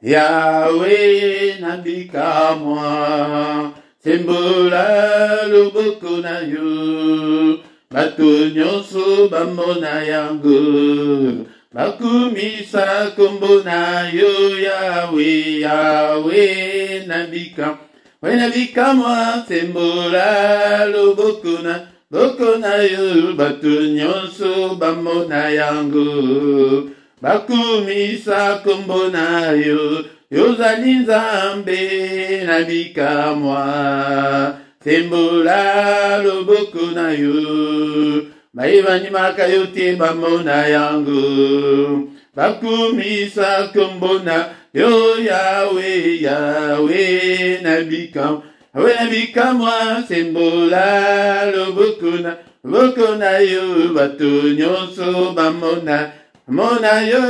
Yahweh nabika moi, sembola loboko na yo, bato nyonso bamona yango, bakumisa kombo na yo. Yahweh, Yahweh nabika, nabika moi, sembola loboko na yo, bato nyonso bamona yango, bakumisa kombo na yo. Yozali Nzambe nabika moi, sembola loboko na yo, baebandimaka yo te bamona yango, bakumisa kombo na yo. Yahweh, Yahweh nabika, nabika moi, sembola loboko na yo, bato nyonso bamona yo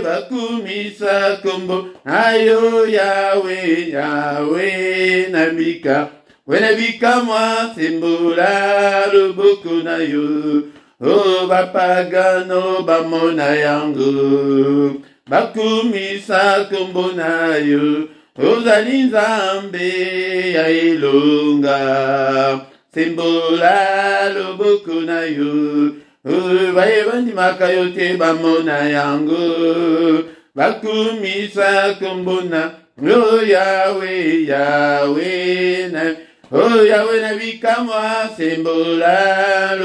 bakumisa kombo na yo. Yahweh, Yahweh nabika, nabika moi, sembola loboko na yo. Oh bapagano bamona yango, bakumisa kombo na yo. Ozali Nzambe ya elonga, sembola loboko na yo. Baebandimaka yo te bamona yango, bakumisa kombo na yo. Yahweh, Yahweh Yahweh nabika moi, sembola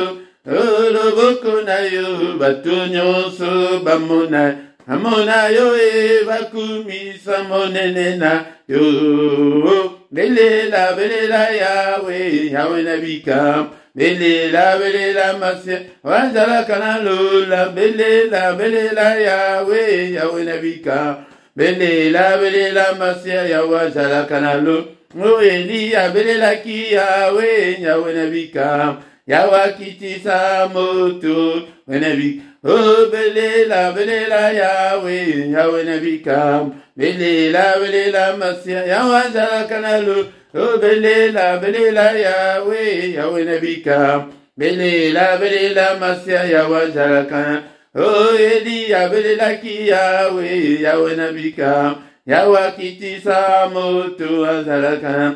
loboko na yo, bato nyonso bamona yo bakumisa monene na yo. Belela, belela Yahweh, Yahweh nabika, belela masia wajala kana lola. Belela Yahweh, Yahweh nabika, belela masia ya wajala kana lo. O Elia belela ki Yahweh, Yahweh nabika, yawakitisa moto nabika. Oh belela Yahweh, Yahweh nabika, belela masia ya wajala kana lo. Oh belela Yahweh, Yahweh nabika, belela masia ya wajala kana. Oh Elia belela ki Yahweh, Yahweh nabika, yawakitisa moto azala kana.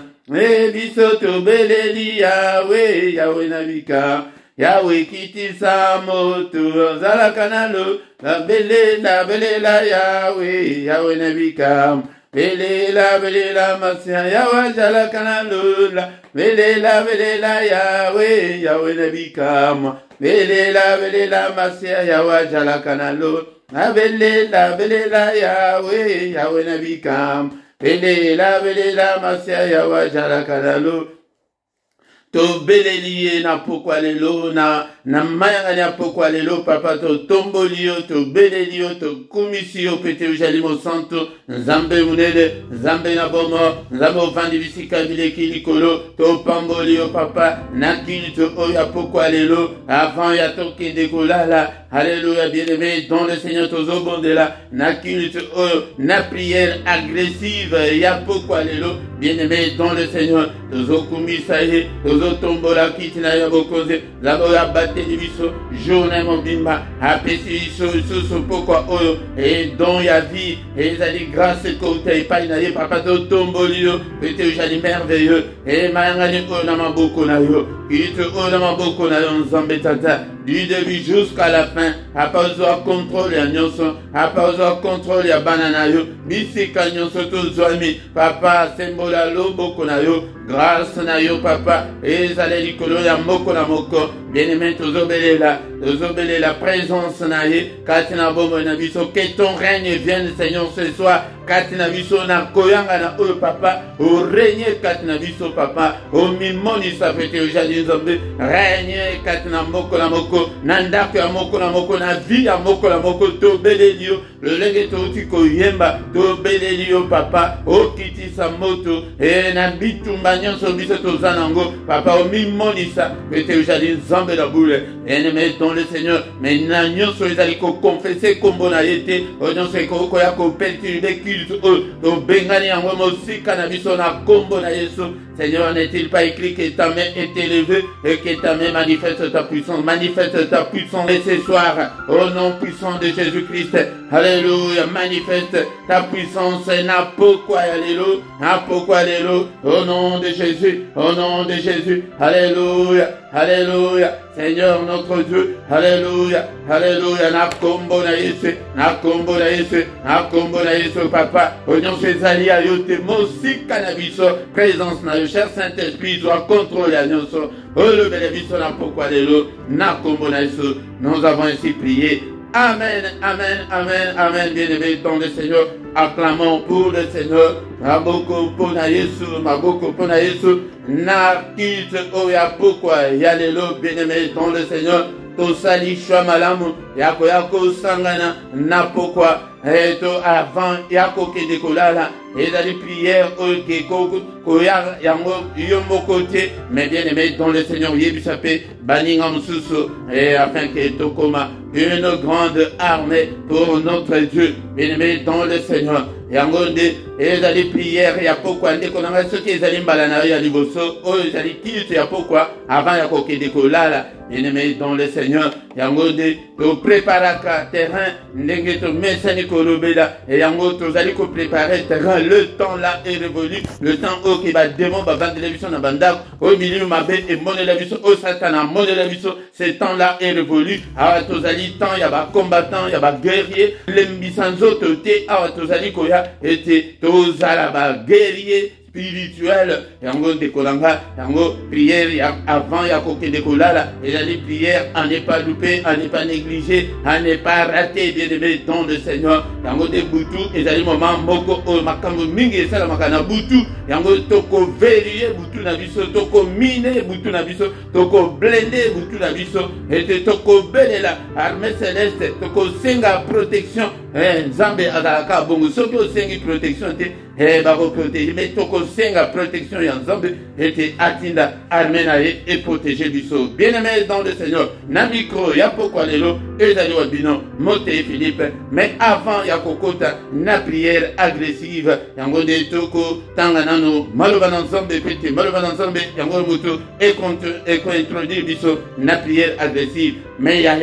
Bisoto beleli Yahweh, Yahweh nabika, Yahweh kitisa moto azala kana lo. Belela Yahweh, Yahweh nabika, belela masia yawa jala kana lola. Belela Yahweh, Yahweh nabika, belela masia yawa jala kana lola. Belela Yahweh, Yahweh nabika, belela masia yawa jala kana lola. To beleliye na pokwa lelo na mayanga na pokwa lelo papa to tombolio to belelio to kumisio pete ujalimo santo Nzambe munene Nzambe na bomo Nzambe ofandi bisika bileki likolo to pambolio papa na kili to oya pokwa lelo avant ya toke dekolala. Alléluia bien-aimé dans le Seigneur tozo bondela na kili to oyo na prière agressive ya pokwa lelo bien-aimé dans le Seigneur tozo kumisaye tozo tombola kitina ya bokoze zabo ya bateli biso journée mobimba apesi biso so pokwa oyo et don ya vie et ezali grâce kote epai na ye papa to tombolio pete ojali merveilleux et mayangani oyo na maboko na yo kiti oyo na maboko na yo Nzambe tata du début jusqu'à la fin apazwa contrôle ya nyonso apazwa contrôle ya bana na yo bisika nyonso tozwami papa sembola loboko na yo grâce na yo papa ezale likolo ya moko na moko bien-aimé tozobelela présence na ye kati na bomoi na biso que ton règne vienne Seigneur ce soir kati na biso na koyanga na oyo papa o règne kati na biso papa o mimonisa pete ojali Nzambe règne kati na moko na moko na ndako ya moko na moko na vie ya moko na moko tobeleli yo lolenge touti koyemba tobeleli yo papa okitisa moto e na bitumba nyonso biso toza nango papa o mimonisa pete ojali Nzambe na bule ennemi dans le Seigneur mais na nyonso ezali ko confesser kombo na yete o nyonso ko ya ko perturber culte to bengani yango mosika na biso na kombo na Yesu. Seigneur, n'est-il pas écrit que ta main est élevée et que ta main manifeste ta puissance, manifeste ta puissance et ce soir, au nom puissant de Jésus-Christ, alléluia, manifeste ta puissance, n'a pourquoi, alléluia, n'a pourquoi, alléluia, au nom de Jésus, au nom de Jésus, alléluia, alléluia, Seigneur notre Dieu, alléluia, alléluia, na kombo na Yesu, na kombo na Yesu, na kombo na Yesu, papa, oignon césali ayote, mosika na biso, présence na cher Saint-Esprit, doit contrôler à nous, relever les biso na pourquoi, alléluia, na kombo na Yesu, nous avons ainsi prié. Amen, amen, amen, amen, bien-aimé, ton le Seigneur, acclamons pour le Seigneur, maboko pona Yesu, maboko pona Yesu, na kite oya pourquoi, yalelo, bien-aimé, ton le Seigneur, to sali shwa malamu, yako sangana, na pourquoi, et avant, yako ke dekolala, et dans les prières, koya yango yombo côté, mais bien aimé dans le Seigneur Yébisapé, baningam susu, et afin que tokoma une grande armée pour notre Dieu, bien aimé dans le Seigneur. Yango de, et dans les prières, il y a pourquoi, qu'on a ceux qui allaient balana, il y a du bosso, oh, il y a des kills, il y a pourquoi, avant, il y a coquet décollala, bien aimé dans le Seigneur. Yango de, to préparaka terrain, n'engue to mesani kolobela, et yango to zali ko préparer terrain, le temps là est révolu, le temps où qui va démon, va vendre la vision dans bandak, au milieu mabé et monnaie la vision, au satana, monnaie la vision, ce temps là est révolu, awa to zali temps, il y a ba combattant, il y a ba guerrier, l'embisanzo to te, awa to zali koya, et to zala ba guerrier, spirituel, yango dekolanga, yango prière avant yakoke dekolala, et la prière à ne pas louper, à ne pas négliger, à ne pas rater, bien aimé dans le Seigneur, yango de butu, et la moment moko o makambo mingi et ça la makana butu, yango toko verrouiller butu na biso, toko miner butu na biso, toko blender butu na biso, et toko belela, armée céleste, toko senga protection, Nzambe azalaka bongo, soki o sengi protection te, bako protéger, mais toko senga protection ya Nzambe, et atinda armée na ye et protéger du saut. Bien-aimé dans le Seigneur, na micro, ya pourquoi lelo, ezali wabino, mote Philippe, mais avant ya kokota, na prière agressive, yango de toko, tanga nano, maloba na Nzambe pete, maloba na Nzambe, yango muto, et qu'on introduire biso, na prière agressive, mais ya,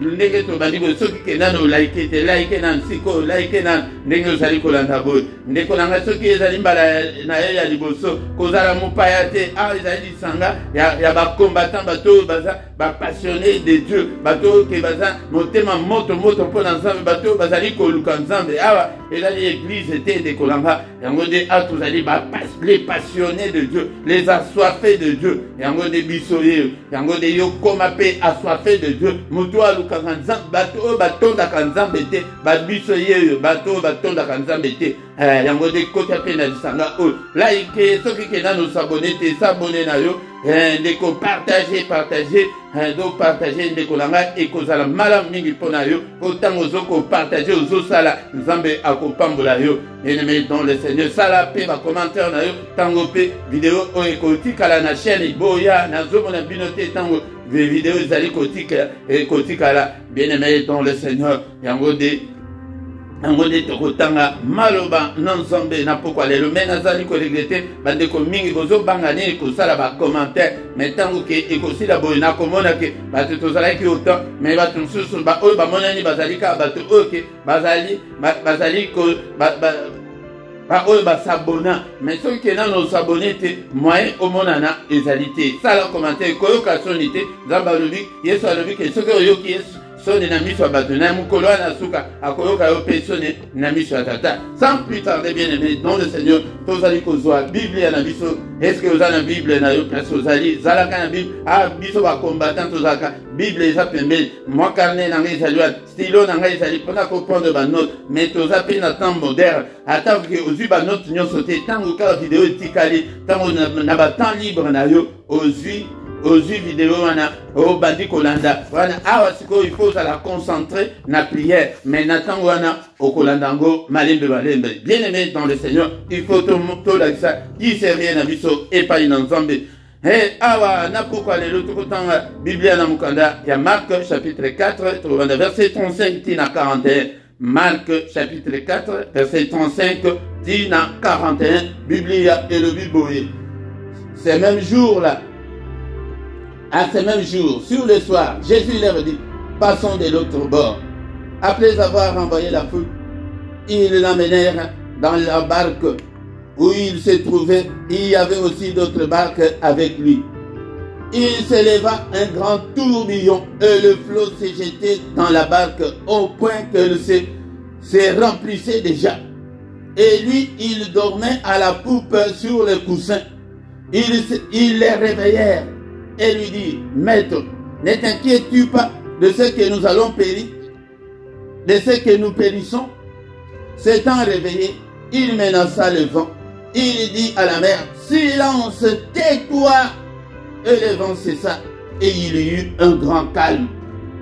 ndenge to bandi ko soki ke nano like te like nan siko like nan ndenge ozali kolanda boy ndeko nanga soki ezali mbala na ye ya liboso kozala mopaya te a ezali lisanga ya ba combattant bato baza ba passionné de Dieu bato ke baza motema moto po na Nzambe bato bazali koluka Nzambe awa ezali église te de kolanga yango de a tozali ba les passionnés de Dieu les assoiffés de Dieu yango de bisoye yango de yo koma pe assoiffé de Dieu muto bato batondaka Nzambe te babiso yeyo bato batondaka Nzambe te yango de kota pe na lisanga oyo like soki ke nano s'abonner te s'abonner na yo ndeko partager donc partager ndeko nanga ekozala malamu mingi mpona yo otango ozoko partager ozosala Nzambe akopambola yo bien-aimé dans le Seigneur sala pe ba commentaire na yo tango pe vidéo oyo ekotikala na chaîne boya nazomona bino te tango vidéo ezali kotikala bien-aimé dans le Seigneur yango de tokotanga maloba na Nzambe na pokwa lelo me nazali ko regretter bandeko mingi bozo bangani ko sala ba commentaire mais tango ke ekosila boy na komona ke bato tozala ki autant mais bato nsusu ba oyo bamonani bazali ka bato oke bazali ko ba oyo basabona mais soki ke nano osabone te moyen omonana ezali te sala commentaire koyoka soni te Nzambe alobi Yesu alobi ke soki oyoki Yesu sonne na miso bato na mukolo na suka akoyoka yo pe sonne na miso tata sans plus tarder bien-aimé dans le Seigneur tozali kozwa Bible na biso est-ce que ozana na Bible na yo place ozali zalaka na Bible biso ba combattant tozaka Bible eza pembeni moi carnet na ngai ezali stylo na ngai ezali pona comprendre ba note mais toza pe na temps moderne attends que ozwi ba note nyonso te tango ka vidéo etikali tango na ba temps libre na yo ozwi vidéo wana o bandi kolanda wana awa siko il faut la concentrer na prière mais natango wana okolanda ngo malembe bien-aimé dans le Seigneur il faut to la ça qui sait rien na biso et pas in Nzambe awa na pourquoi lelo tokotanga Biblia na mukanda ya Marc chapitre 4 verset 35 tina 41 Marc chapitre 4, verset 35, dit dans 41, Biblia et le Bible. Ces mêmes jours-là, à ces mêmes jours, sur le soir, Jésus leur dit, passons de l'autre bord. Après avoir envoyé la foule, ils l'emmenèrent dans la barque où il se trouvait. Il y avait aussi d'autres barques avec lui. Il s'éleva un grand tourbillon et le flot s'est jeté dans la barque au point qu'elle se remplissait déjà. Et lui, il dormait à la poupe sur le coussin. Ils les réveillèrent et lui dit, Maître, ne t'inquiètes-tu pas de ce que nous allons périr, de ce que nous périssons? S'étant réveillé, il menaça le vent. Il dit à la mer, silence, tais-toi. Et le vent cessa et il y eut un grand calme.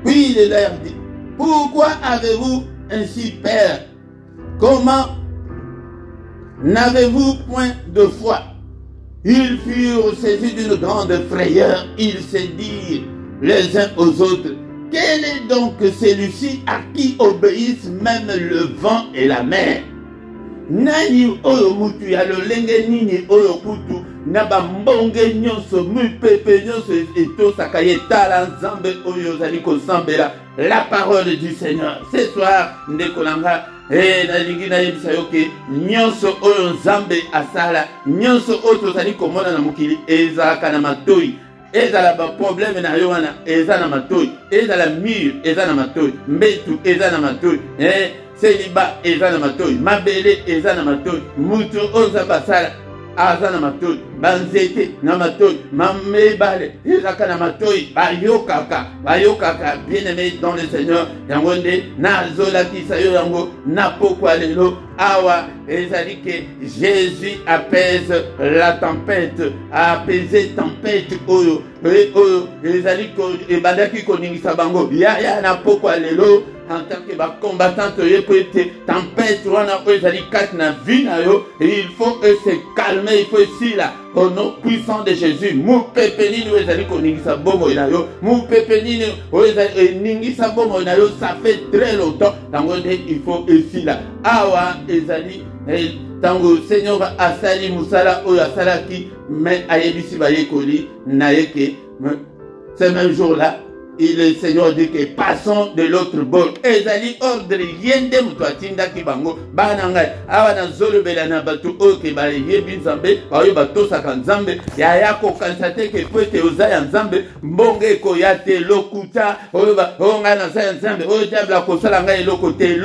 Puis il leur dit, pourquoi avez-vous ainsi peur? Comment n'avez-vous point de foi? Ils furent saisis d'une grande frayeur. Ils se dirent les uns aux autres, quel est donc celui-ci à qui obéissent même le vent et la mer? Nani oyo mutu ya lolenge nini oyo kutu na bambonge nyonso mupepe nyonso etosaka ye tala nzambe oyo zali kosambela la parole du Seigneur. Ce soir ndeko nanga nalingi nayebisa yo ke nyonso oyo nzambe asala nyonso oyo tozali komona na mokili ezalaka na matoi. Ezala ba problème na yo wana eza na matoi, ezala mur eza na matoi, mbetu eza na matoi, seliba eza na matoi, mabele eza na matoi, mutu oza basala aza na matoi, banzete na matoi, mamebale ezaka na matoi, bayokaka bien-aimé dans le Seigneur. Yango nde nazolakisa yo yango na pokwa lelo awa ezali ke Jésus apaise la tempête, apaiser tempête oyo ezali ko ebandaki koningisa bango ya na pokwa lelo en tant que combattant tempête wana ezali kati na vie na yo. Il faut se calmer, il faut essayer là au nom puissant de Jésus. Mu pepe nini ezali koningisa bongo na yo, mu pepe nini ezali ningisa bongo na yo, ça fait très longtemps. Tango il faut essayer là awa ezali tango Seigneur asali musala oyo asalaki mais ayebisi bayekoli na yeke ce même jour là. Et le Seigneur dit que passons de l'autre bord. Ezali ordre yende mutwatinda kibango banangai awana zolo belana batu oke ba yebi nzambe bayo batosa kanzambe ya yako kansate ke pwete uzaya nzambe mbonge ko yate lokuta oyo ba onga na sa nzambe oyo diable ko sala ngai lokote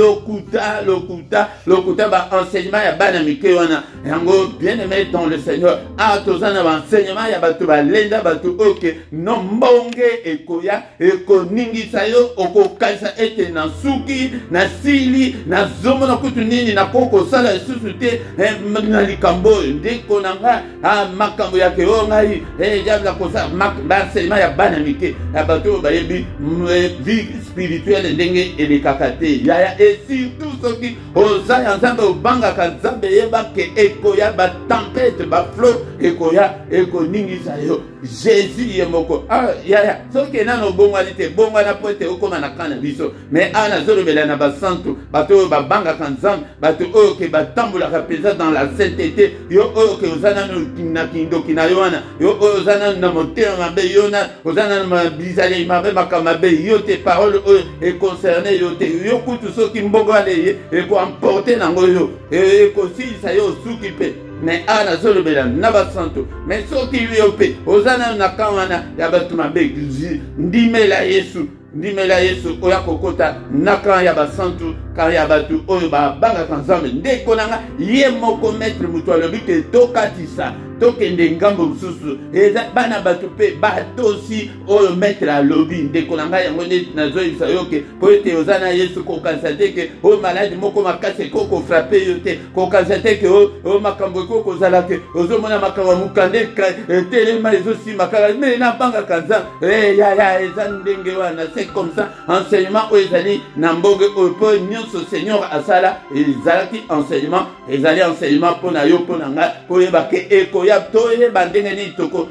lokuta ba enseignement ya bana mike wana yango bien-aimé dans le Seigneur a tozana ba enseignement ya batu ba lenda batu oke no mbonge ekoya eko ningisa yo okokaisa ete na suki na sili na zomo na kutu nini na koko sala susu te na likambo ndeko nanga makambo ya ke ngai diable ko sa enseignement ya bana mike ya bato bayebi vie spirituelle ndenge elekakate ya et surtout soki ozaya nzambe obanga ka nzambe yeba ke ekoya ba tempête ba flot ekoya eko ningisa yo Jésus yemoko ya soki nano bongwalite bongwana pote okoma na kana biso mais ana zolo belana ba santo bato ba banga kanzam bato oyo ke batambola ka pesa dans la sainteté yo oyo ke ozana na kindoki na yoana yo oyo ozana na motema mabe yona ozana na bizale mabe makamabe yo te parole oyo e concerné yo te yo kutu soki mbongwale e ko emporter nango yo e ko silisa yo suki pe mais ana zolo belana na ba santo mais soki yo pe ozana na kawana ya bato mabe ndimela Yesu oya kokota naka ya basantu kaya ya batu oyo babanga kanzambe ndeko nanga ye moko maître mutu alobi ke tokatisa tokende ngambo mususu eza bana batu pe batosi oyo maître alobi ndeko nanga yango nde nazoyebisa yo ke po ete ozana Yesu kokanisa te ke oyo maladi moko makasi koko frappe yo te kokanisa te ke oyo makambo ekoko kozala ke ozomona makambo mukande telema ezosimba kaka me na banga kanzambe ya eza ndenge wana. Comme ça, enseignement aux ezali nambonge opo nyonso Seigneur asala ezalaki enseignement ezali enseignement pona yo pona nga koyeba ke ekoya toye bandenge ni toko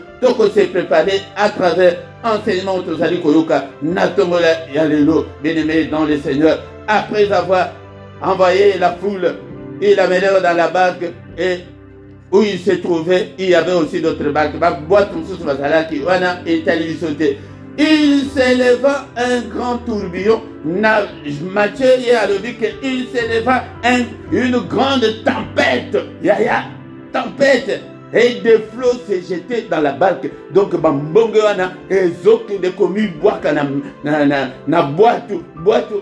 se préparer à travers enseignement tozali koyoka na tongola ya lelo bien-aimé dans le Seigneur. Après avoir envoyé la foule, il a mené dans la barque et où il se trouvait, il y avait aussi d'autres barques. Il s'éleva un grand tourbillon. Matthieu a dit qu'il s'éleva une grande tempête. Tempête. Et des flots se jetaient dans la barque. Donc, bambongoana, ezoke de commis boaka na boatu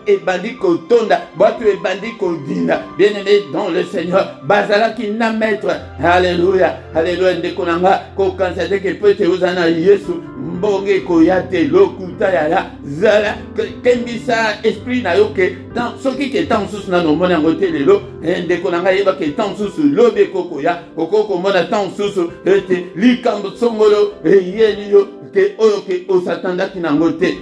et bandi kotonda, boatu et bandi kodina. Bien aimé dans le Seigneur, bazala qui n'a maître. Alléluia, alléluia, ndekonanga, ko kansate ke pete uzana Yesu, mbonge koyate, lokuta yaya, zala, kembisa esprit na yoke, tant, soki ke tant sous na no mona ngote lelo, ndekonanga yeba ke tant sous lobe kokoya, koko mona tant sous, ete, likambo songolo, yeliyo, ke oyoke osatanda kinangote.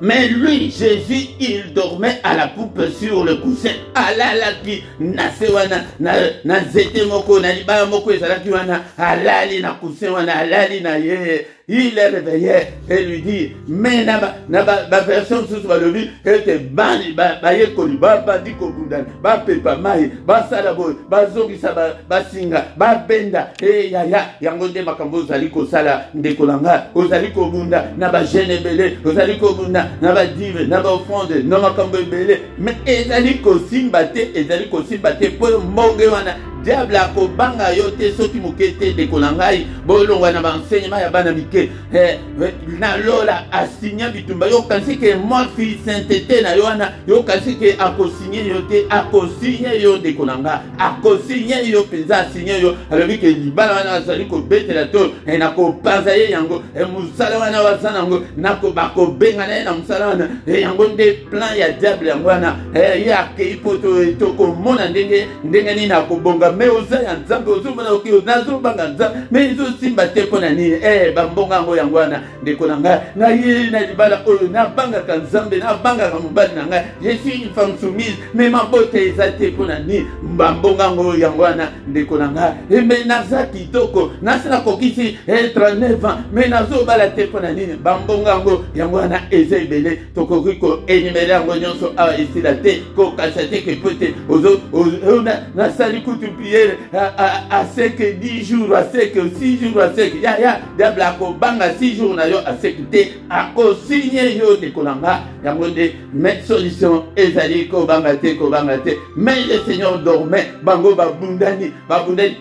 Mais lui, Jésus, il dormait à la poupe sur le coussin. Alala ki nasewana na zete moko na libaya moko ezalaki wana alali na coussin wana alali na ye. Il est réveillé et lui dit, mais na version sous le lit, était bani ba yekoli ba di ko bundan ba pepa mai ba salabo ba zongisa ba singa ba benda e ya yango nde makambo zali ko sala ndekolanga ozali ko bunda na ba jeune belé ozali ko bunda na ba dive na ba offrande na makambo belé mais ezali ko simba te po mbonge wana diable akobanga yo te soki mokete dekolangai bolongwa na enseignement ya bana mike na lola asinya bitumba yo kansi ke moi fils sainteté na yo wana yo kansi ke akosinye yo te akosinye yo dekolanga akosinye yo penza asinye yo alobi ke libala wana azali ko betela to na ko panza ye yango musala wana wasana yango nako bako benga na musala wana yango nde plan ya diable yango wana ya ke ipoto to ko mona ndenge ni na ko bonga mais oza ya nzambe ozomona oki nazobanga nzambe mais ezosimba te mpo na nini bambonga yango yango wana ndeko na ngai ngai na libala oyo nabangaka nzambe nabangaka mobali na ngai je suis une femme soumise mais mabota eza te mpo na nini bambonga yango yango wana ndeko na ngai mais naza kitoko nasi nakokisi 39 ans mais nazobala te mpo na nini bambonga yango wana eza ebele tokoki koenimele yango nyonso awa esila te kokasa te ke po te nasali kutu à sec 10 jours, à sec 6 jours, à sec. Ya, diable a banga 6 jours na yo à sec te, a ko signé yo de kolanga, ya monde, mais solution, ezali ko banga te, mais le Seigneur dormait, bango babundani,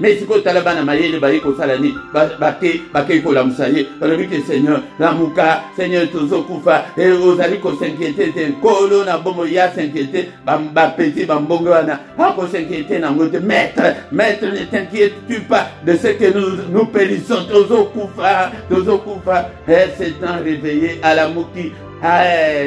mais si ko talabana mayele ba yiko salani, bake ko la musaye, alors que Seigneur, la muka, Seigneur tozo kufa, et ozali ko s'inquiéter, kolo na bomo ya s'inquiéter, ba petit bambongo wana, ha ko s'inquiéter na ngote, Maître, ne t'inquiètes-tu pas de ce que nous périssons. Tozo Koufa, c'est un réveillé à la Mouki.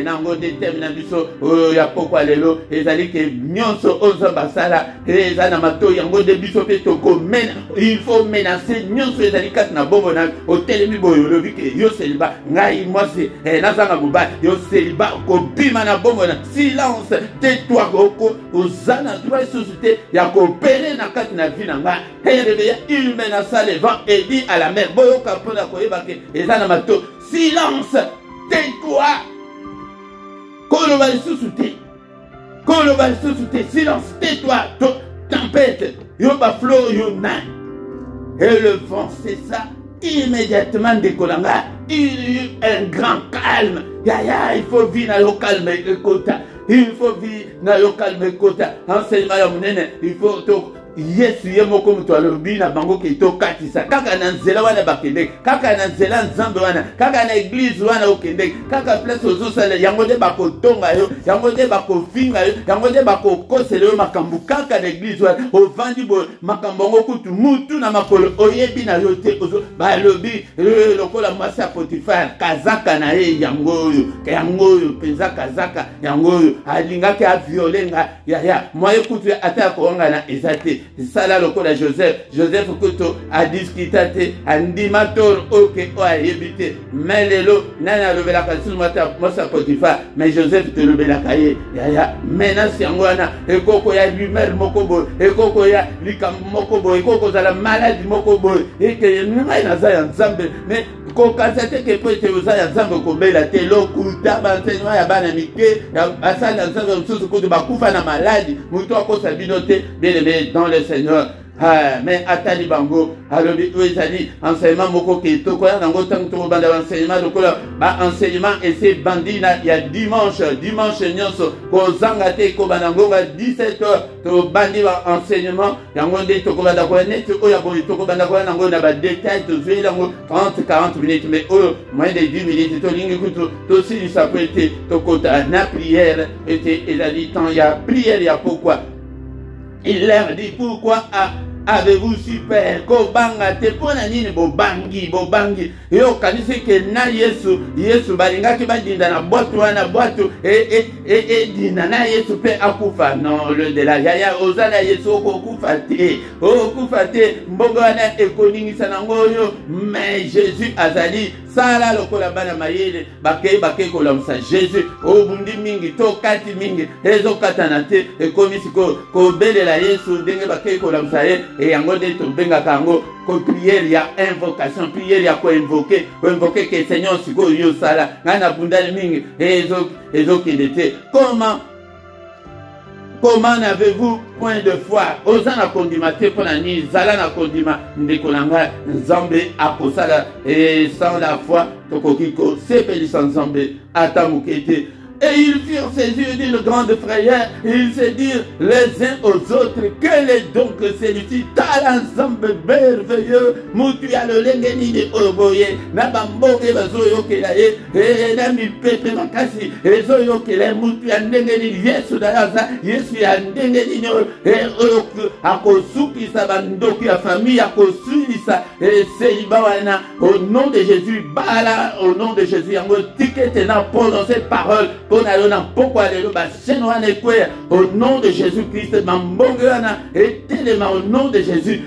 Nango de tem na biso ya pokwa lelo ezali ke nyonso ozo basala ezana mato yango de biso pe toko mena il faut menacer nyonso ezali kat na bombo na hotel mi boyo lobi ke yo seliba ngai mwasi nazanga buba yo seliba ko bima na bombo na silence tais-toi goko ozana droit société ya ko pele na kat na vie na nga il menaça le vent et dit à la mer boyo kapona ko ebake ezana mato silence. Tais-toi! Koloba sous-souté, silence, tais-toi, tempête, yoba flot, yona. Et le vent cessa immédiatement de Kolanga. Il y eut un grand calme. Il faut vivre dans le calme et kota. Il faut vivre dans le calme et kota. Enseignement ya munene, il faut to. Yes, yemoko mutu alobi na bango ke to katisa kaka na nzela wana bakende kaka na nzela nzambe wana kaka na église wana okende kaka place ozosala yango de bakotonga yo yango de bakofinga yo yango de bakokosela yo makambo kaka na église wana ovandi bo makambo ngo kutu mutu na makolo oyebi na yo te ozo balobi lokola mwasi ya Potifar kazaka na ye yango oyo penza kazaka yango oyo alingaki aviolenga ya moye kutu ata konga na ezate sala lokola Joseph kuto a discuté andimator oke o ayebite mais lelo nana lobela kasi mwasa Potifar mais Joseph te lobela kaye ya menace yango wana ekoko ya rumeur mokobo ekoko ya likam mokobo ekoko za la maladie mokobo eke ngai naza ya nzambe mais kokasa te po ete ozala nzambe kobela te lokuta baenseignement ya bana mike basala nzambe mosusu kutu bakufa na maladi moto akosa bino te bien-aimé dans le Seigneur. Mais atali bango alobi ezali enseignement moko ke tokoya nango tango tokobanda enseignement lokola ba enseignement ese bandi na ya dimanche nyonso kozanga te kobanda ngonga 17h to bandi ba enseignement yango nde tokobanda kwa neti oya boyi tokobanda kwa nango na ba détail to zwe lango 30-40 minutes mais oyo moins de 10 minutes to lingi kutu to sili sa prete to kota na prière ete ezali temps ya prière ya pourquoi il leur dit pourquoi avez-vous super kobanga te pona nini bobangi yo kanisi ke na Yesu balingaki badinda na boîte wana boîte et dinda na Yesu pe akufa non le de la yaya ozala Yesu okufa te mbongo wana ekoningisa nango yo mais Jésus azali sala lokola bana mayele bake kolamsa Jésus obundi mingi to kati mingi ezokatana te ekomisi ko belela Yesu ndenge bake kolamsa ye et yango de to benga kango ko prière ya invocation prière ya ko invoquer que Seigneur siko yo sala ngana bundali mingi ezokende te comment n'avez-vous point de foi ozana kondima te pona ni zala na kondima ndeko nanga nzambe akosala et sans la foi tokokiko sepelisa nzambe ata mukete. Et ils firent ses yeux d'une grande frayeur, et ils se dirent les uns aux autres, quel est donc celui-ci, tal ensemble merveilleux, mutu ya lolengeni de oboye, na bamboke bazoyo kelaye, et na mi pepe makasi, et zoyo kelaye, mutu ya ndengeni, Yesu dalaza, Yesu ya ndengeni, et akosuki sa bandoki ya famille, akosuki sa, et seibawana, au nom de Jésus, bala, au nom de Jésus, yango tikete na prononcer parole, au nom de Jésus-Christ, et tellement au nom de Jésus,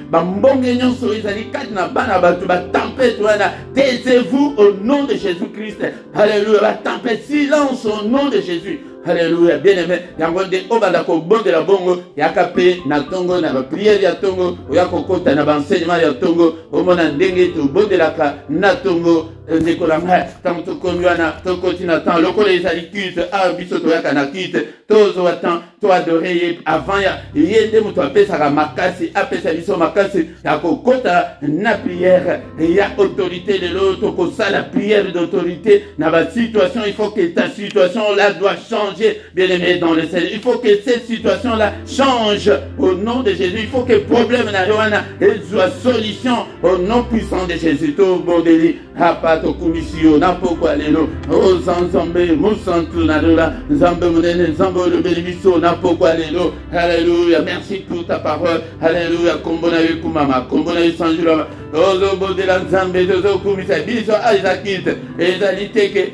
taisez-vous au nom de Jésus-Christ. Alléluia. Silence au nom de Jésus. Alléluia, bien-aimé. Yangonde obanda ko bonde la bongo yakape na tongo na prière ya tongo oyako kota na enseignement ya tongo omona ndenge to bonde la ka na tongo ndekolanga tanto komiana to kotina tan lokola ezali culte biso to yaka na culte tozo atan to adorer avant ya yende muto apesa ka makasi apesa biso makasi ya ko kota na prière ya autorité de l'autre ko sala prière d'autorité na ba situation. Il faut que ta situation là doit changer. Bien-aimé dans le Seigneur, il faut que cette situation-là change au nom de Jésus. Il faut que le problème n'a soit solution au nom puissant de Jésus. Tout bordeli, hapato kumisio, n'importe lelo, oh zanzambe, musantu nadola, zambe munene, zambe le bénédiction, n'importe lelo. Alléluia. Merci pour ta parole. Alléluia. Kombona kumama, kombona sanjula, oh bordela zambe, zozo kumisa, biso aizakite, ezalité que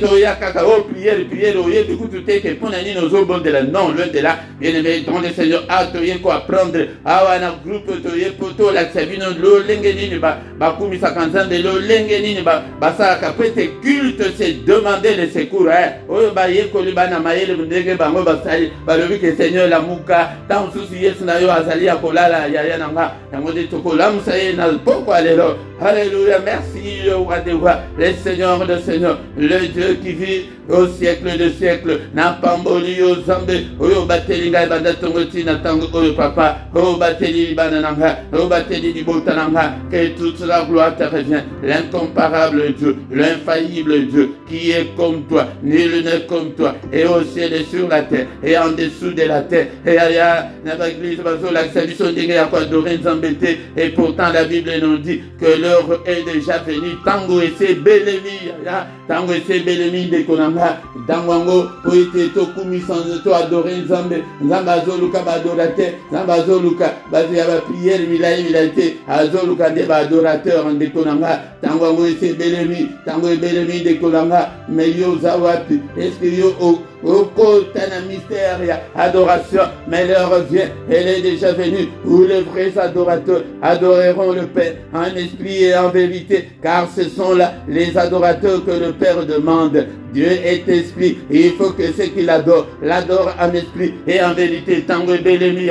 toya kaka, oh prière, oh yé du que pour nous nos obos de la non loin de là bien-aimé dans le Seigneur atoye ko apprendre awana groupe toye poto la savino lo lengeni ba kumi sakanzande lo lengeni ba saka prete culte c'est demander le secours oyo ba yeko libana mayele ndenge bango basali ba lobi que Seigneur la muka tant souci yesu na yo azali akolala ya nanga yango de tokola musaye na pourquoi lelo. Alléluia. Merci le roi des rois, le Seigneur de Seigneur, le Dieu qui vit au siècle de siècle. Napamboli o zambe oyo bateli ngai banda tongoti na tango oyo papa o bateli bananga o bateli di botananga que toute la gloire te revient. L'incomparable Dieu, l'infaillible Dieu qui est comme toi, nul n'est comme toi, et au ciel et sur la terre et en dessous de la terre. Et aya na l'église bazo la solution dingue ya quoi dorin zambete. Et pourtant la Bible nous dit que l'heure est déjà venue. Tango et c'est belemi ya tango et c'est belemi de konanga dangango poite to kumi sans to adorer Nzambe azoluka ba adorateur Nzambe azoluka bazia ba prière milaité azoluka de ba adorateur de konanga tango et c'est belemi tango et belemi de konanga mais yo zawapi est-ce que yo au côté d'un mystère et adoration, mais l'heure vient, elle est déjà venue, où les vrais adorateurs adoreront le Père en esprit et en vérité, car ce sont là les adorateurs que le Père demande. Dieu est esprit, et il faut que ceux qui l'adorent en esprit et en vérité. Tango belemi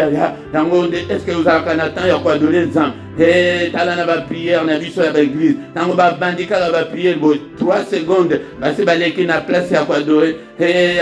tango est-ce que vous avez un temps il y a quoi de l'exemple? Et talana va prière na biso ya l'église. Tango ba bandika va prier 3 secondes. Ba se baleki na place ya quoi adorer. Et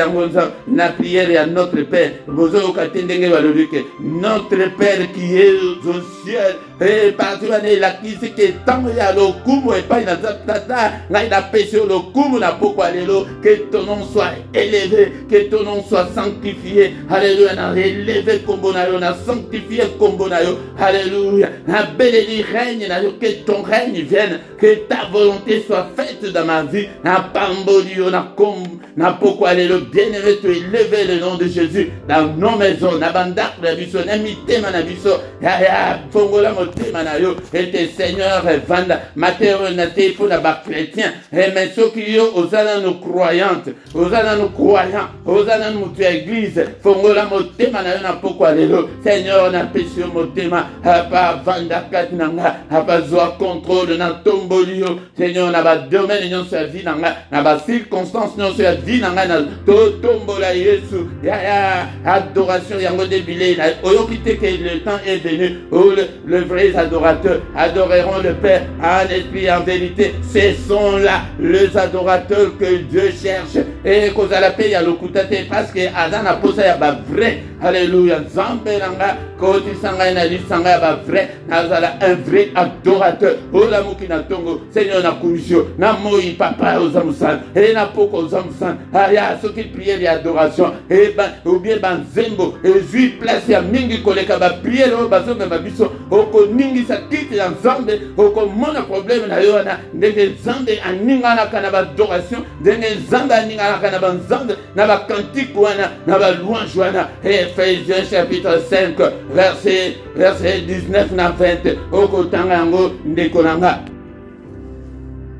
na prière ya notre Père. Bozo katendenge va le notre Père qui est au ciel. Et partout ane la kisi que tango ya lo kumu et pas na tata na ina péché lo kumu na pourquoi lelo que ton nom soit élevé, que ton nom soit sanctifié. Alléluia, na élevé kombo na yo, na sanctifié kombo na yo. Alléluia. Na béni règne na yo, que ton règne vienne, que ta volonté soit faite dans ma vie. Na pambolio na kombo na pourquoi lelo bien-aimé tu élevé le nom de Jésus dans nos maisons, na bandak na biso, na mitema na biso. Ya fongola motema na yo, et tes seigneurs vanda matériaux na te pour na ba chrétien. Et mais ceux qui yo osana nos croyantes, osana nos croyants, osana notre église, fongola motema na yo na pourquoi lelo. Seigneur na péché motema, pa vanda katinanga, pa zoa contrôle na tombolio. Seigneur na ba domaine nyon sa vie nanga, na ba circonstance nyon sa vie nanga na to tombola Yesu. Ya adoration yango débile na oyokite que le temps est venu où le vrais adorateurs adoreront le Père en esprit et en vérité. Ce sont là les adorateurs que Dieu cherche. Et qu'on a la paix, il y a le koutate parce que Adam a posé à vrai. Alléluia. Zambelanga, Koti Sanga na li Sanga ya vrai. Nazala un vrai adorateur. Ola mukina tongo. Seigneur na commission. Na moi papa aux amusan. Et na poko aux amusan. Aya ceux qui prient l'adoration. Et ben ou bien ben zembo. Et juif place ya mingi koleka ba prier le bazo me babiso. Oko mingi sa kiti ya Zambe. Oko mona problème na yo na ndenge Zambe aninga na kana ba adoration. Ndenge Zambe aninga na kana ba Zambe na ba cantique wana na ba louange wana. Ephésiens chapitre 5 verset 19 na 20. Oko tanga yango ndeko nanga.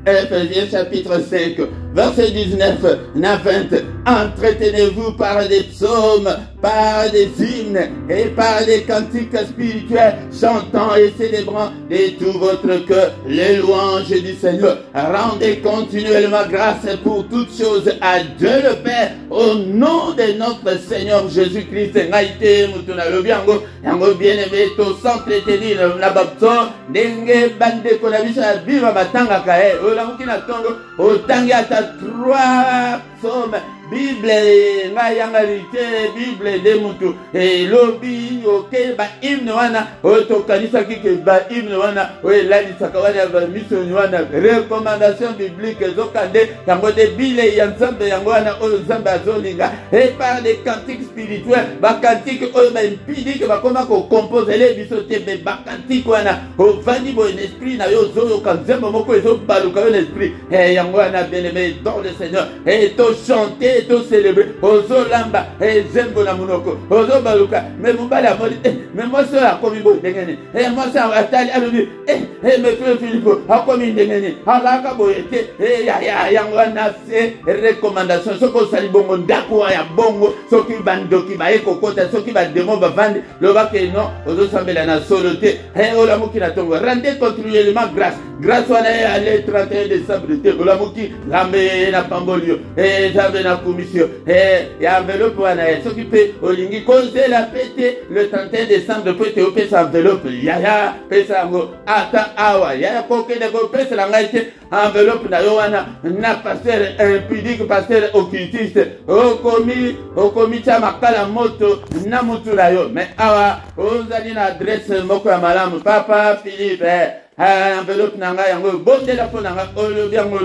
Ephésiens chapitre 5 verset 19 na 20. Entretenez-vous par des psaumes, par des hymnes et par des cantiques spirituels, chantant et célébrant de tout votre cœur les louanges du Seigneur. Rendez continuellement grâce pour toutes choses à Dieu le Père, au nom de notre Seigneur Jésus-Christ. Ngaïté mutuna lobiango, yango bien-aimé, to s'entretenir na baptême, denge bande konabisa biva batanga kae, olamukina tongo, otangi ata 3 psaumes. Bible ngayangalite Bible de mutu e lobi oke ba hymne wana oto kanisa kike ba hymne wana o elali sakawana ba mission wana recommandation biblique zokande yango de Bible ya Nzambe yango wana o Nzambe azolinga et par des cantiques spirituels ba cantique o ba impidi ba koma ko composer les biso te ba cantique wana o vandi bo en esprit na yo zo ka Nzambe moko ezo baluka yo esprit e yango wana bien-aimé dans le Seigneur et to chanter et tout célébrer, ozo lamba, et zembo la monoko, ozo baluka, mais mon bala modi, mais moi ça a commis bon dengene, et moi ça a tali à l'uni, et me frère Philippe a commis dengene, a la kaboyete, et ya yangwana c'est recommandation, ce qu'on sali bongo ndako ya bongo, ce qui bando qui va ekokota, ce qui va démon va vendre, le va que non, ozo sambela na soloté, et olamuki na tongo, rendez continuellement grâce wana à le 31 décembre, olamuki, lambe na pambolio, et j'avais na commission et ya enveloppe wana s'occuper olingi cause la pété le 31 décembre peut te opesa enveloppe ya pesa ngo ata awa ya koke de ko pesa la ngaite enveloppe na yo wana na pasteur impudique pasteur occultiste okomi cha makala moto na mutu na yo mais awa ozali na adresse moko ya malamu papa Philippe enveloppe na nga yango bondela po na nga olobi yango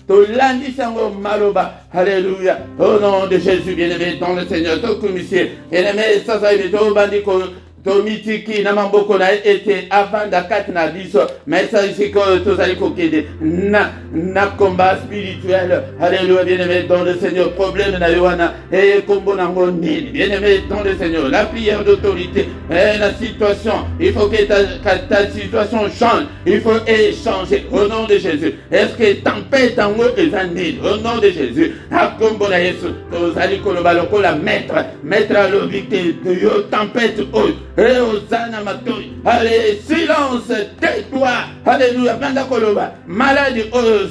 to lundi sango maloba. Alléluia. Au nom de Jésus, bien-aimé, dans le Seigneur, tout commissaire. Bien-aimé, ça y est, tout bandit tomitiki na maboko na ete avanda kati na biso mesa isiko tozali kokende na combat spirituel. Alléluia, bien-aimé dans le Seigneur. Problème na yoana et kombo nango nini, bien-aimé dans le Seigneur. La prière d'autorité, la situation, il faut que ta situation change, il faut échanger au nom de Jésus. Est-ce que tempête en haut est un nid au nom de Jésus? A kombo na Yesu tozali koloba lokola maître à l'obité de yo tempête haute. Allez, silence, tais-toi. Alléluia. Banda koloba. Maladie,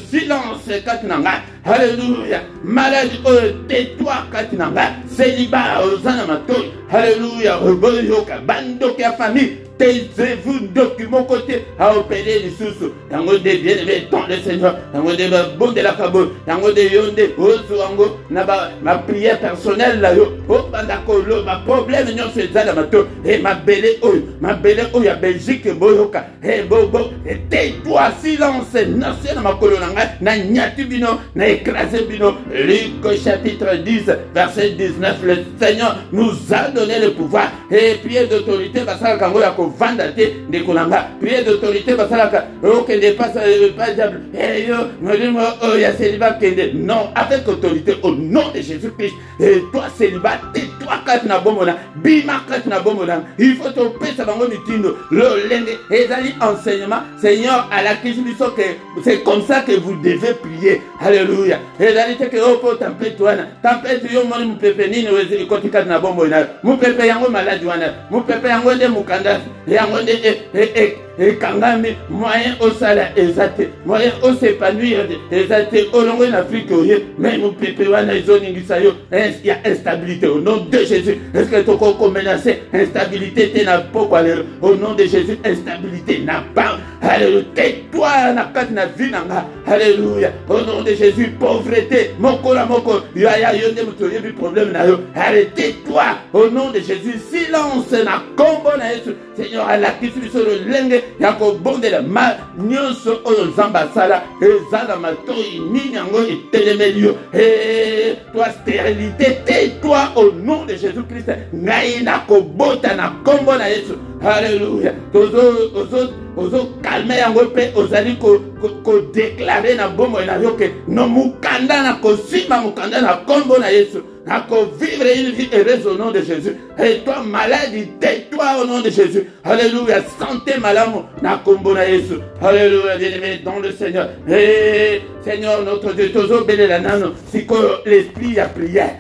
silence, katinanga. Alléluia. Maladie, tais-toi, katinanga. Célibat, ozana matoi. Alléluia. Reboyoka. Bando ki a famille. Taisez-vous document côté à opérer les sous. Tango de bien-aimé dans le Seigneur. Tango de bon de la cabo. Tango de yonde. Ozuango. Ma prière personnelle là yo. Oh bandakolo. Ma problème non c'est ça la mato. Et ma belle oh ya Belgique boyoka. Et bobo. Et tais-toi silence. Nation na makolo nanga. Na nyati bino. Na écrasé bino. Luc chapitre 10 verset 19. Le Seigneur nous a donné le pouvoir. Et prière d'autorité. Basala kango ya vandate de kolanga prière d'autorité basalaka ok ne passe pas diable et yo modimo oh ya célibat kende non avec autorité au nom de Jésus-Christ. Et toi célibat tais-toi kat na bomona bima kat na bomona il faut te pesa bango mitindo le lenge ezali enseignement Seigneur à la Christ que c'est comme ça que vous devez prier. Alléluia. Ezali te que oh pour tempête wana tempête yo moni mupepe nini wezi kotika na bomona mupepe yango maladi wana mupepe yango de mukanda yango de kangami moyen au sala ezate moyen au s'épanouir ezate olongo en Afrique même au pepe wana izoningisa yo il y a instabilité au nom de Jésus. Est-ce que tu peux menacer instabilité te na pokwa lelo au nom de Jésus? Instabilité n'a pas. Alléluia. Tais-toi na kati na vie nanga. Alléluia. Au nom de Jésus. Pauvreté mokola moko ya yonde mutoye bi problème na yo. Arrêtez-toi au nom de Jésus. Silence na kombo na Yesu. Seigneur à la Christ sur le lenge yako bonde la ma nyonso oyo zamba sala ezala matoi ni yango etelemelio. Et toi stérilité tais-toi au nom de Jésus-Christ. Ngai na kobota na kombo na Yesu. Alléluia. Ozo calme yango pe ozali ko déclarer na bombo na yo ke no mukanda na kosima mukanda na kombo na Yesu. Nako vivre une vie heureuse au nom de Jésus. Et toi maladie tais-toi au nom de Jésus. Alléluia. Santé malade na kombo na Yesu. Alléluia. Bien-aimé dans le Seigneur. Et Seigneur notre Dieu tozo belela nano siko l'esprit a prière.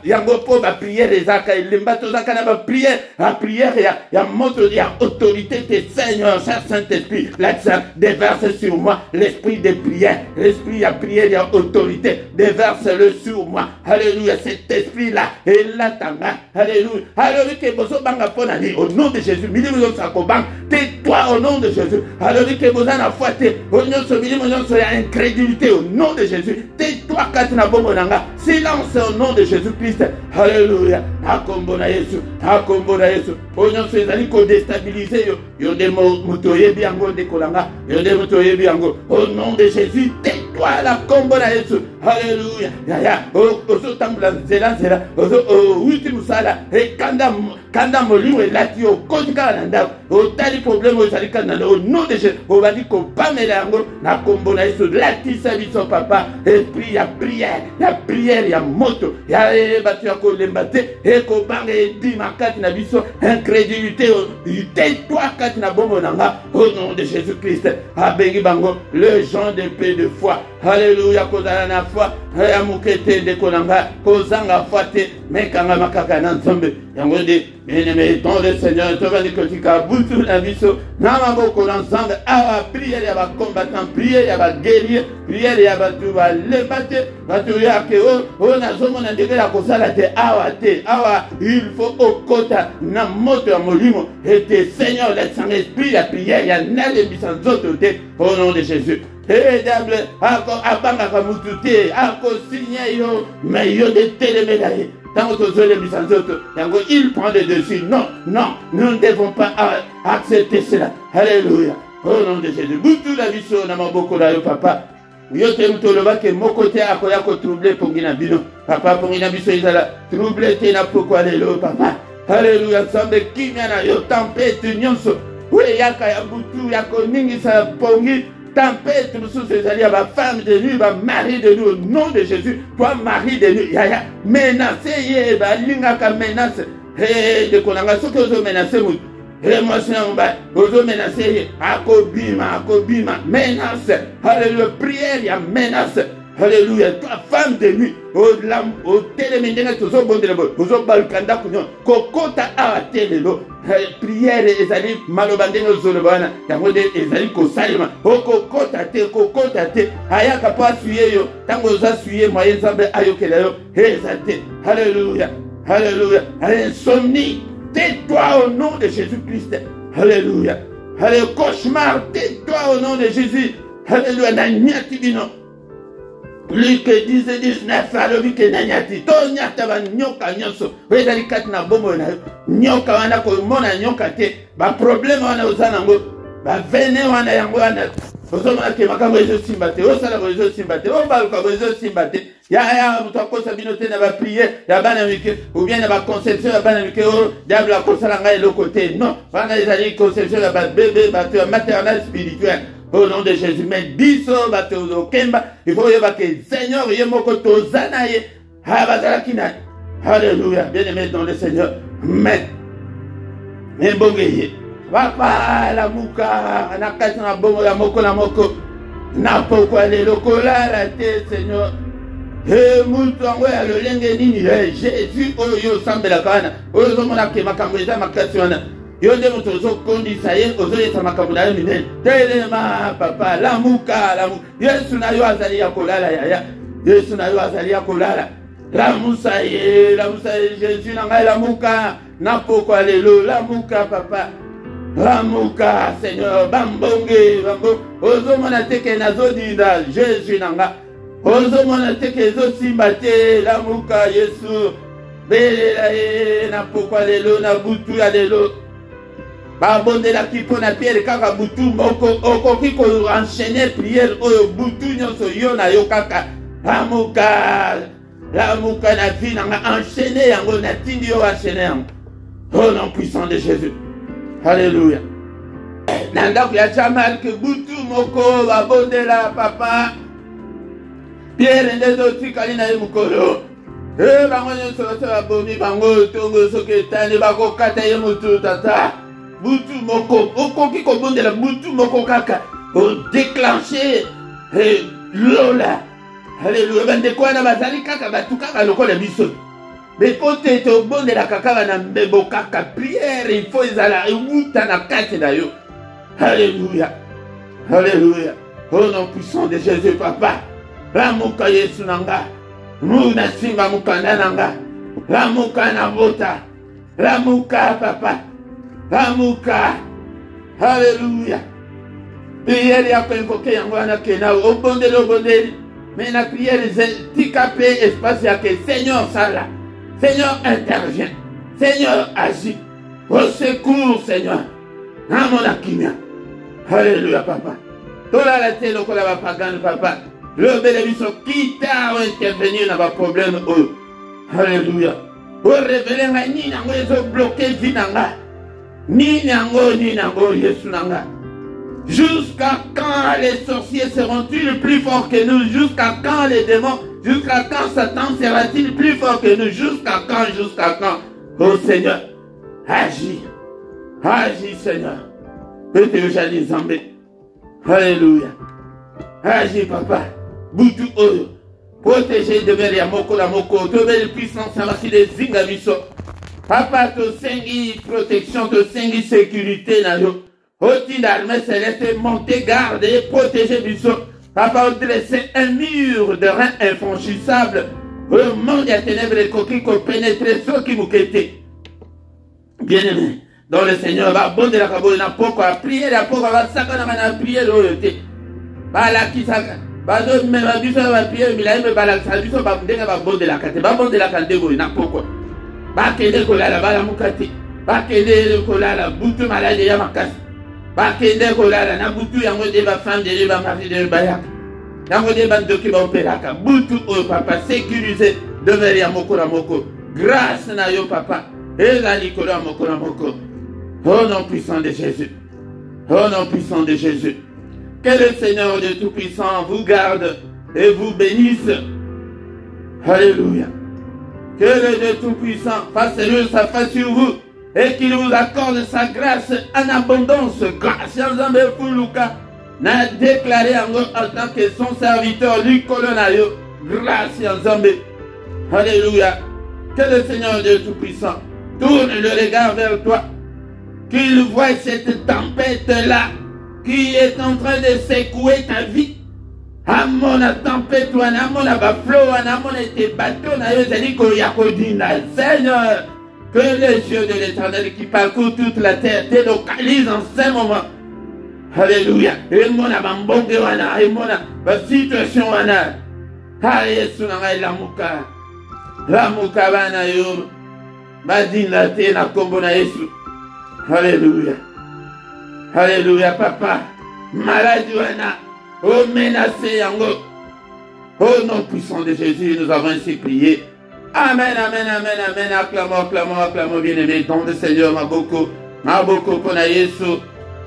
Yango po ba prière ezaka lemba tozaka na ba prière. La prière ya moto ya autorité te Seigneur Saint-Esprit. Là déverse sur moi l'esprit de prière. L'esprit à prière ya autorité. Déverse-le sur moi. Alléluia. Cet esprit là et là tanga. Alléluia. Alléluia que bozo banga pona ni au nom de Jésus. Milimu yo sakobang. Tais-toi au nom de Jésus. Alléluia que bozo na foité. Au nom de milimu yo so ya incrédulité au nom de Jésus. Tais-toi katina bombo nanga. Silence au nom de Jésus-Christ. Alléluia. Akombo na Yesu. Akombo na Yesu. Au nom de Jésus ko déstabiliser yo. Yo de motoye biango de kolanga. Yo de motoye biango. Au nom de Jésus. Tais-toi la kombo na Yesu. Alléluia. Ya. Ozo tambula zela. Ozo ultimo sala. Et kanda molimo elati o kotika na ndako. O tali problème o salika na au nom de Jésus. O va dire ko pamela yango na kombo na Yesu. Lati sa biso papa. Esprit ya prière ya moto. Ya batu ya ko lembate e ko bange di makati na biso incrédulité. Tais-toi kati na bombo nanga au nom de Jésus-Christ. Abengi bango le genre de paix de foi. Alléluia kozala na foi. Ya mukete de konanga kozanga foi te mekanga makaka na nzambe. Yango de bien-aimé dans le Seigneur, tu vas dire que tu as boutu la viso, namaboko l'ensemble, à prière, il y a des combattants, prière, il y a des guerriers, prière, il y a des tout, les battre, on a zoomé, on a dit que la cosa la te, awa, il faut au kota, na moto à molimo, et tes Seigneur, le Saint-Esprit, la prière, il y a n'allez sans autres, au nom de Jésus. Et diable, encore, abanga kamutute, encore signé yo, mais yo de télémédaille. Il prend le dessus. Non, nous ne devons pas accepter cela. Alléluia. Au nom de Jésus. Boutou la vie sur la maboko la yo papa. Yo te mutoloba ke mokote akoya ko troublé pour ngina bino. Papa pour ngina biso izala troublé te na pourquoi lelo papa. Alléluia. Nzambe kimia na yo tempête nyonso. Oui, yaka ya butu ya koningisa pongi. Tempête mosusu ezali ya ba femme de nuit, ba mari de nuit au nom de Jésus. Toi mari de nuit, yaya menace ye ba lingaka menace. Hey, de konanga soki ozo menace mutu. Hey, moi c'est un ba ozo menace ye akobima menace. Alléluia, prière ya menace. Alléluia, toi femme de nuit, au télémendena tozo bondelebo, ozo balkanda kunyo, kokota a telelo. Prière ezali malobandeno zolobana, yangode ezali kosalima, kokota te, ayaka pa suye yo, tango za suye moyen zambe ayokela yo, ezate. Alléluia, alléluia, insomnie, tais-toi au nom de Jésus-Christ. Alléluia, alléluia, cauchemar, tais-toi au nom de Jésus. Alléluia, nanyatibino. Luc 10:19 alobi ke nanyati to nyata ba nyoka nyonso ezali kati na bombo na nyoka wana komona nyoka te ba problème wana ozana ngo ba vene wana yango wana ozomona ke makambo ezo simba te osala ko ezo simba te obaluka ko ezo simba te ya mutu akosa bino te na ba prière ya bana mike ou bien na ba conception ya bana mike o diable akosala ngai eloko te non wana ezali conception ya ba bébé bato ya maternel spirituel. Au nom de Jésus, mais biso bateau kemba, il faut que Seigneur yemoko tozana ye, habazalakina. Alléluia, bien-aimé dans le Seigneur. Mais mbongeye, papa la muka, nakati na bongo la moko na pokwa le lokola la te Seigneur. Mutu angwe ya lolenge nini, Jésus oyo sambela kana, oyo zomona ke makambo eza makasi wana. Yonde moto ozo kondisa ye ozo yesa makambo na yo minene telema papa lamuka Yesu na yo azali ya kolala yaya Yesu na yo azali ya kolala lamusa ye Jésus na ngai lamuka na pokwa lelo lamuka papa lamuka Seigneur bambonge bambo ozo mona teke nazo dinda Jésus na ngai ozo mona teke ezo simba te lamuka Yesu belela ye na pokwa lelo na butu ya lelo babondela kipo na Pierre kaka butu moko okoki ko enchaîner prière oyo butu nyonso yo na yo kaka lamuka na vie nanga enchaîner yango na tindi yo enchaîner yango au nom puissant de Jésus. Alléluia. Nanda ku ya chamal ke butu moko babondela papa Pierre ndezo tikali na mukolo bango nyonso babomi bango tongo soki tani bakokata ye mutu tata butu moko okoki kobondela butu moko kaka o déclencher lola. Alléluia, bandeko wana bazali kaka batu kaka lokola biso bekote tobondela kaka na mbebo kaka prière il faut ezala euta na kati na yo. Alléluia, alléluia, au nom puissant de Jésus papa lamuka Yesu nanga muna simba mukanda nanga lamuka na bota lamuka papa lamuka. Alléluia. Prière ya penkoke yango wana kena obondeli mais la prière tika pe espace ya que Seigneur sala Seigneur intervient Seigneur agit au secours Seigneur na mona kimia. Alléluia papa tola la te lokola ba pagano papa le bele biso kita o intervenir na ba problème o. Alléluia o révéler nga ni nango ezo bloquer vie nanga ni nango Yesu nanga. Jusqu'à quand les sorciers seront-ils plus forts que nous? Jusqu'à quand les démons? Jusqu'à quand Satan sera-t-il plus fort que nous? Jusqu'à quand? Oh Seigneur, agis Seigneur. Peut-être Zambé. Alléluia. Agis papa. Boutou oyo. Protégez de vers moko la moko. De belle puissance à la des zingamiso. Papa to sengi protection, to sengi sécurité na yo. Oti d'armée céleste, monter, garder, protéger du sol. Papa, dresser un mur de rein infranchissable. Au monde des ténèbres et coquilles qu'on pénétrer ceux qui vous quittent. Bien-aimé, dans le Seigneur, va bon de la cabole, n'a pas quoi prier, la pauvre va s'accorder à prier l'autorité. Bala qui s'accorde. Bala qui va prier, mais là, il me balance, il va bon de la carte, va bon de la carte, n'a pas quoi. Bakende kolala bala mukati. Bakende kolala butu malade ya makasi. Bakende kolala na butu yango de ba femme de ba mari de bayaka. Yango de ba ndoki ba opelaka. Butu o papa sécurisé devant ya moko na moko. Grâce na yo papa. ezali kola moko na moko. Au nom puissant de Jésus. Au nom puissant de Jésus. Que le Seigneur de Tout-Puissant vous garde et vous bénisse. Alléluia. Que le Dieu Tout-Puissant fasse lever sa face sur vous et qu'il vous accorde sa grâce en abondance. Grâce à Nzambe Fuluka. N'a déclaré en tant que son serviteur Luc Colonayo. Grâce à Nzambe. Alléluia. Que le Seigneur Dieu Tout-Puissant tourne le regard vers toi. Qu'il voit cette tempête-là qui est en train de secouer ta vie. Amona tempête, amona baflo, amona tes bateaux, Seigneur, que les yeux de l'Éternel qui parcourent toute la terre te localisent en ce moment. Alléluia. Et mona bambonge wana, et mona ba situation wana. Ha Yesu na la muka. La muka bana yo. Badina te na kombo na Yesu. Alléluia. Alléluia, papa. Maladie wana. Oh, menacé yango. Au nom puissant de Jésus, nous avons ainsi prié. Amen, amen, amen, amen. Acclamons, acclamons, acclamons, bien-aimés. Don de Seigneur, ma beaucoup pour Yesu.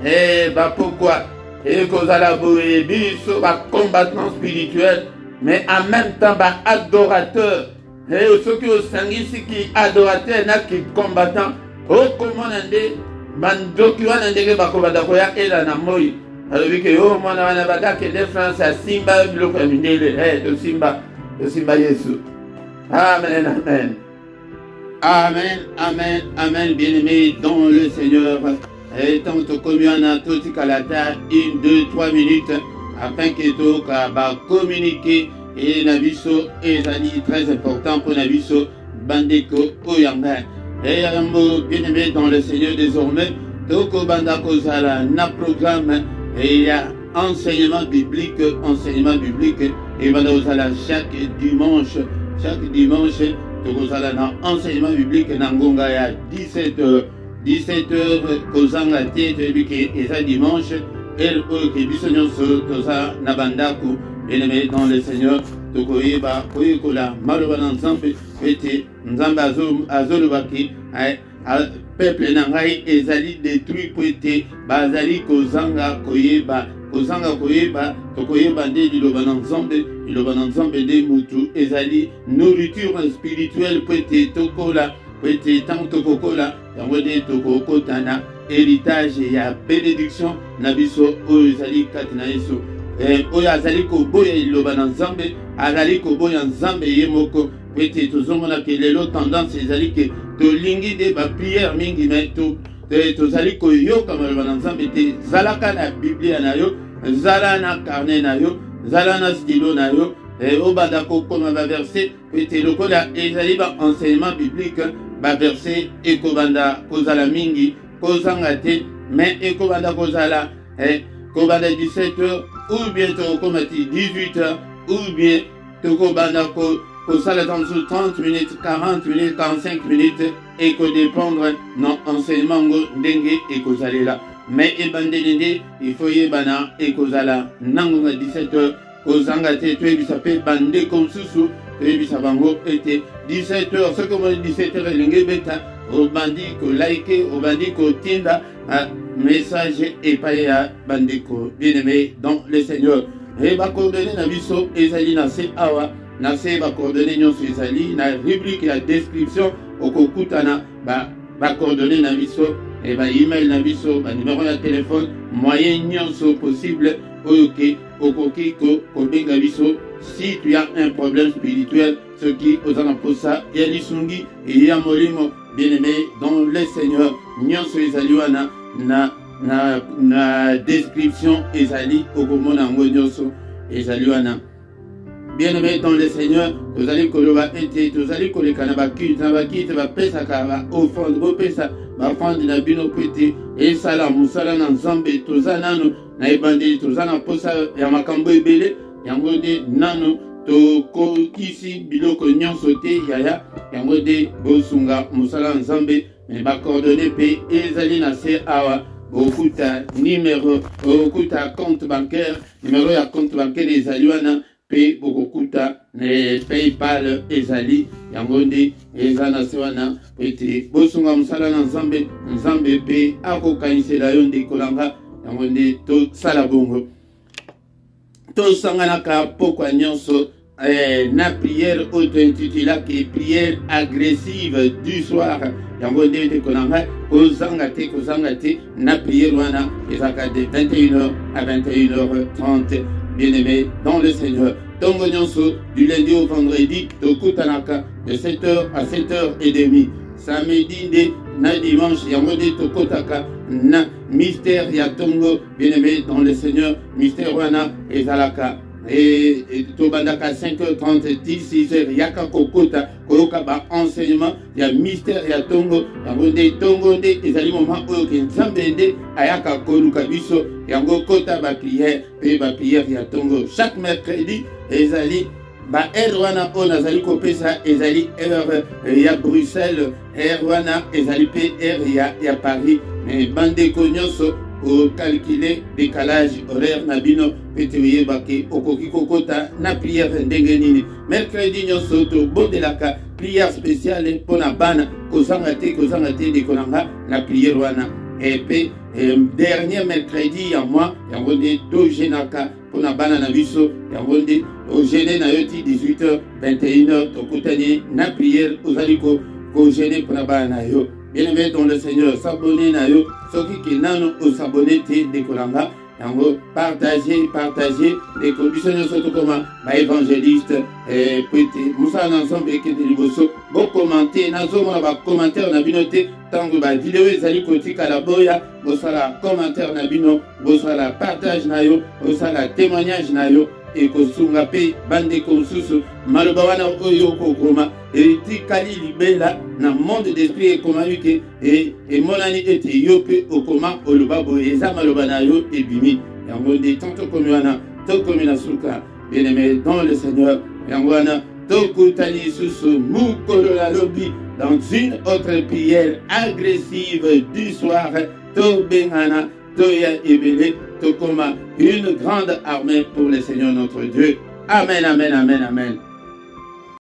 Eh, bah pourquoi? Et cause à la bouée, biso, bah combattant spirituel, mais en même temps, bah adorateur. Et ceux qui ont sanguis, qui adorateur, n'a qui combattant. Oh, comment on dit? Bandoki wana ndenge bakobanda koya ela na moi. Alors que oh mwana wana badake de France à Simba biloko ya mindele de Simba Yesu. Amen, amen. Amen, amen, amen, bien-aimé dans le Seigneur. Et tant que communion a tout calata 1, 2, 3 minutes afin que tu va communiquer et nabiso et ça dit très important pour nabiso bandeko oyanga. Et bien-aimé dans le Seigneur désormais, Toko Banda Kozala na programme et il y a enseignement biblique, et Banda Kozala chaque dimanche, Toko Zala na enseignement biblique na Ngonga ya 17h Kozanga Tete et ça dimanche, et que Bissonyo Toza na Bandaku, bien-aimé dans le Seigneur. Tokoyeba koyekola maloba na nzambe ete nzambe azolobaki peuple na ngai ezali détruit po ete bazali kozanga koyeba tokoyeba nde liloba na nzambe nde mutu ezali nourriture spirituelle po ete tokola po ete ntango tokokola yango nde tokokotana héritage ya bénédiction na biso oyo ezali kati na Yesu. Oyo azali koboya liloba na nzambe azali koboya nzambe ye moko pete tozomona ke lelo tendance ezali ke tolingi de ba prière mingi me tozali koyoka maloba na nzambe te zalaka na biblia na yo zala na carnet na yo zala na stylo na yo obanda kokoma ba verset pete lokola ezali ba enseignement biblique ba verset ekobanda kozala mingi kozanga te mais ekobanda kozala kobanda 17h ou bien tokomati 18h ou bien tokobanda kosala dans 30 minutes 40 minutes 45 minutes et que dépendre non enseignement ndenge ekozalela mais ebandeli il faut yebana ekozala nango 17h kozanga te toyebisa pe bande konsusu toyebisa bango ete 17h ce comme 17h elenge beta obandi ko like obandi ko tinda message et pas bandeko bien-aimé dans le Seigneur. Et va coordonner na biso ezali na se awa na se va coordonner nyonso ezali na rubrique la description okokutana ba coordonner na biso et ba email na biso ba numéro de téléphone moyen nyonso possible oyoke okoki ko benga biso si tu as un problème spirituel ce qui osana posa ya lisungi et ya molimo bien-aimé dans le Seigneur nyonso ezali wana na description ezali okomona ngo nyonso ezali wana bien-aimé dans le Seigneur tozali koloba ete tozali kolekana bakite bapesaka ba offrande bopesa bafandi na bino pete esala mosala na nzambe toza nano na ebandeli toza na posa ya makambo ebele yango nde nano tokokisi biloko nyonso te yaya yango nde bosunga mosala na nzambe me bacoordonne pe ezali na se awa bokuta numéro bokuta compte bancaire numéro ya compte bancaire ezali wana pe bokokuta PayPal ezali yango nde eza na se wana ete bosunga mosala na nzambe mpe akokanisela yo ndeko na nga yango nde tosala bongo tosanganaka pokwa nyonso na prière oyo intitulaki prière agressive du soir yango nde ndeko na nga kozanga te na prière wana ezaka de 21h à 21h30 bien-aimé dans le Seigneur. Tongo nyonso du lundi au vendredi tokutanaka de 7h à 7h30. Samedi nde na dimanche yango nde tokotaka na mystère ya tongo bien-aimé dans le Seigneur. Mystère wana ezalaka et tobandaka 5h30 16h yaka kokota koyoka ba enseignement ya mystère ya tongo yango nde tongo nde ezali moment oyo ke nzambe nde ayaka koluka biso yango kota ba prière pe ba prière ya tongo chaque mercredi ezali ba heure wana oyo nazali kopesa ezali heure ya Bruxelles heure wana ezali pe heure ya Paris mais bandeko nyonso au calculer décalage horaire na bino pete oyebaki okoki kokota na prière ndenge nini mercredi nyonso tobondelaka prière spéciale mpona bana kozanga te ndeko na nga na prière wana epe dernier mercredi ya mois yango nde togenaka mpona bana na biso yango nde ogene na yo ti 18h 21h tokutani na prière ozali kogene mpona bana na yo. Bien-aimé dans le Seigneur, s'abonner na yo, soki ki nano o s'abonner te dekolanga, yango partager les conditions surtout comme ma évangéliste petit musa ensemble et que de liboso bon commenter nazo mona ba commentaire na bino te tango ba vidéo ezali kotika la boya bosala commentaire na bino bosala partage na yo bosala témoignage na yo et kosunga pe bande konsusu maloba wana oyo kokoma etikali libela na monde d'esprit ekomami ke emonani ete yo pe okoma oloba boye eza maloba na yo ebimi yango nde tanto komi wana tokomi na suka bien-aimé dans le Seigneur yango wana tokutani lisusu mukolo la lobi dans une autre prière agressive du soir tobengana toya ebele tokoma une grande armée pour le Seigneur notre Dieu. Amen, amen, amen, amen.